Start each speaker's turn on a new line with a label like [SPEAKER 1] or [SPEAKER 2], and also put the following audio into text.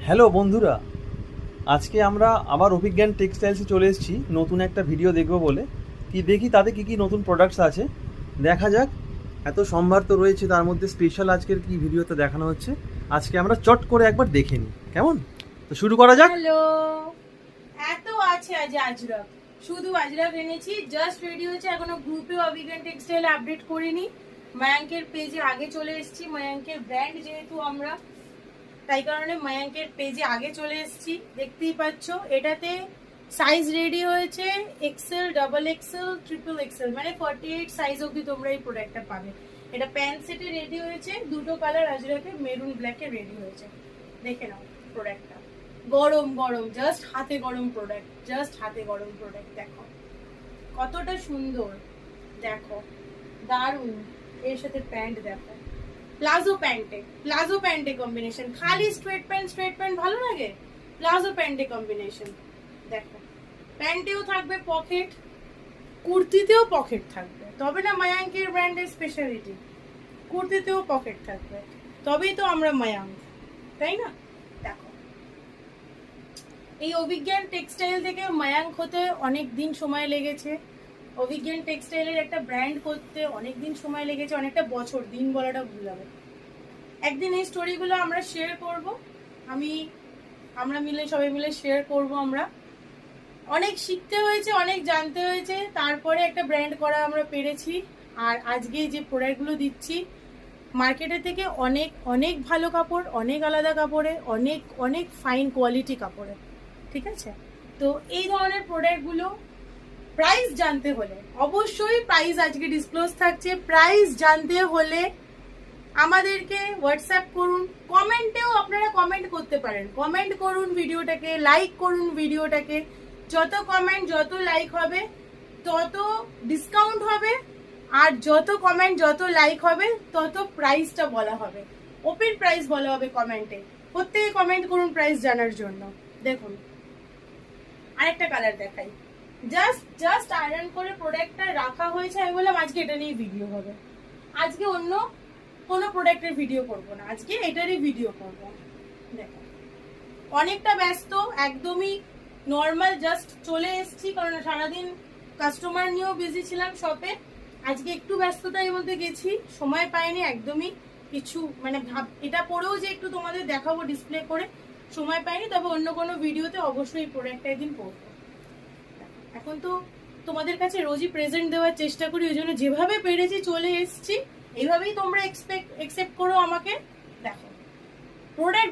[SPEAKER 1] Hello বন্ধুরা, আজকে আমরা আবার অভিজ্ঞান টেক্সটাইলসে চলে এসেছি নতুন একটা ভিডিও দেখব বলে। দেখি তাতে কি কি নতুন প্রোডাক্টস আছে, দেখা যাক। এত সম্ভার তো রয়েছে, তার মধ্যে স্পেশাল আজকের কি ভিডিওতে দেখানো হচ্ছে আজকে আমরা চট করে একবার দেখে নিই, কেমন? তো শুরু করা যাক।
[SPEAKER 2] হ্যালো, এত আছে আজ আজরাক, শুধু আজরাক এনেছি, জাস্ট রেডি হয়েছে, এখনো গ্রুপে অভিজ্ঞান টেক্সটাইল আপডেট করিনি। মায়াঙ্কের পেজে আগে চলে এসেছি, মায়াঙ্কের ব্র্যান্ড যেহেতু আমরা, তাই কারণে মায়াঙ্কের পেজে আগে চলে এসেছি। দেখতেই পাচ্ছ এটাতে সাইজ রেডি হয়েছে XL, double XL, triple XL, মানে 48 সাইজ অবধি তোমরা এই প্রোডাক্টটা পাবে। এটা প্যান্ট সেটে রেডি হয়েছে, দুটো কালার আজরাকে, মেরুন ব্ল্যাকে রেডি হয়েছে। দেখে নাও প্রোডাক্টটা, গরম গরম, জাস্ট হাতে গরম প্রোডাক্ট, জাস্ট হাতে গরম প্রোডাক্ট। দেখো কতটা সুন্দর, দেখো দারুণ। এর সাথে প্যান্ট দেখো, প্লাজো প্যান্টে কম্বিনেশন। খালি স্ট্রেট প্যান্ট ভালো লাগে, প্লাজো প্যান্টে কম্বিনেশন। দেখো প্যান্টেও থাকবে পকেট, কুর্তিতেও পকেট থাকবে, তবে না মায়াঙ্কের ব্র্যান্ডের স্পেশালিটি, কুর্তিতেও পকেট থাকবে, তবেই তো আমরা মায়াঙ্ক, তাই না? দেখো এই অভিজ্ঞান টেক্সটাইল থেকে মায়াঙ্ক হতে অনেক দিন সময় লেগেছে, অভিজ্ঞান টেক্সটাইলের একটা ব্র্যান্ড করতে অনেক দিন সময় লেগেছে, অনেকটা বছর, দিন বলাটা ভুল হবে। একদিন এই স্টোরিগুলো আমরা শেয়ার করব, আমরা মিলে, সবাই মিলে শেয়ার করব। আমরা অনেক শিখতে হয়েছে, অনেক জানতে হয়েছে, তারপরে একটা ব্র্যান্ড করা আমরা পেরেছি। আর আজকে যে প্রোডাক্টগুলো দিচ্ছি মার্কেটের থেকে অনেক অনেক ভালো কাপড়, অনেক আলাদা কাপড়ে, অনেক অনেক ফাইন কোয়ালিটি কাপড়ে, ঠিক আছে? তো এই ধরনের প্রোডাক্টগুলো প্রাইস জানতে হলে, অবশ্যই প্রাইস আজকে ডিসক্লোজ থাকছে, প্রাইস জানতে হলে আমাদেরকে হোয়াটসঅ্যাপ করুন, কমেন্টেও আপনারা কমেন্ট করতে পারেন, কমেন্ট করুন ভিডিওটাকে, লাইক করুন ভিডিওটাকে। যত কমেন্ট, যত লাইক হবে তত ডিসকাউন্ট হবে, আর যত কমেন্ট, যত লাইক হবে তত প্রাইসটা বলা হবে, ওপেন প্রাইস বলা হবে কমেন্টে। প্রত্যেকে কমেন্ট করুন প্রাইস জানার জন্য। দেখুন আরেকটা কালার দেখাই, জাস্ট আয়রন করে প্রোডাক্টটা রাখা হয়েছে, আমি বললাম আজকে এটা নিয়ে ভিডিও হবে, আজকে অন্য কোনো প্রোডাক্টের ভিডিও করব না, আজকে এটারই ভিডিও করব। দেখো অনেকটা ব্যস্ত, একদমই নর্মাল, জাস্ট চলে এসেছি, কারণ সারাদিন কাস্টমার নিয়েও বিজি ছিলাম শপে। আজকে একটু ব্যস্ততার মধ্যে গেছি, সময় পাইনি একদমই কিছু, মানে এটা পরেও যে একটু তোমাদের দেখাবো ডিসপ্লে করে, সময় পাইনি। তবে অন্য কোনো ভিডিওতে অবশ্যই এই প্রোডাক্টটা একদিন করবো। এখন তো তোমাদের কাছে রোজই প্রেজেন্ট দেওয়ার চেষ্টা করি, ওই জন্য যেভাবে পেরেছি চলে এসেছি, এইভাবেই তোমরা একসেপ্ট করো আমাকে। দেখো প্রোডাক্ট